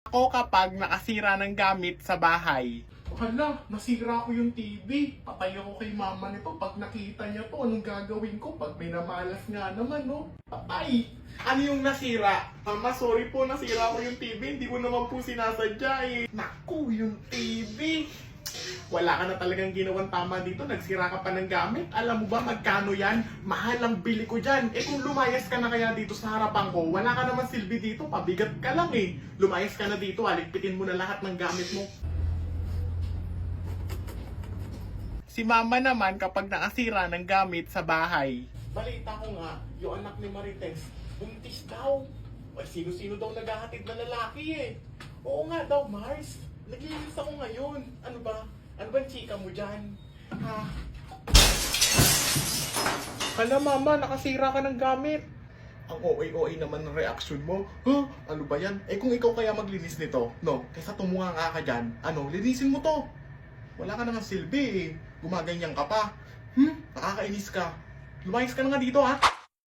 Ako kapag nakasira ng gamit sa bahay. Hala, nasira ko yung TV. Patay ako kay mama nito. Pag nakita niya to, anong gagawin ko? Pag may namalas nga naman, no? Patay! Ano yung nasira? Mama, sorry po, nasira ko yung TV. Hindi ko naman po sinasadya eh. Naku, yung TV! Wala ka na talagang ginawang tama dito. Nagsira ka pa ng gamit. Alam mo ba magkano yan? Mahal ang bili ko dyan. Eh kung lumayas ka na kaya dito sa harapan ko, wala ka naman silbi dito. Pabigat ka lang eh. Lumayas ka na dito, aligpitin mo na lahat ng gamit mo. Si mama naman kapag nakasira ng gamit sa bahay. Balita ko nga, yung anak ni Marites, buntis daw. Ay, sino-sino daw naghahatid na lalaki eh. Oo nga daw, Mars. Naglilinis ako ngayon. Ano ba? Ano ba chika mo dyan? Ha? Hala mama, nakasira ka ng gamit. Ang OA-OA naman ng reaction mo. Huh? Ano ba yan? Eh kung ikaw kaya maglinis nito, no? Kaysa tumunga nga ka dyan, ano, linisin mo to. Wala ka naman silbi eh. Gumaganyan ka pa. Nakakainis ka. Lumayas ka na nga dito ha.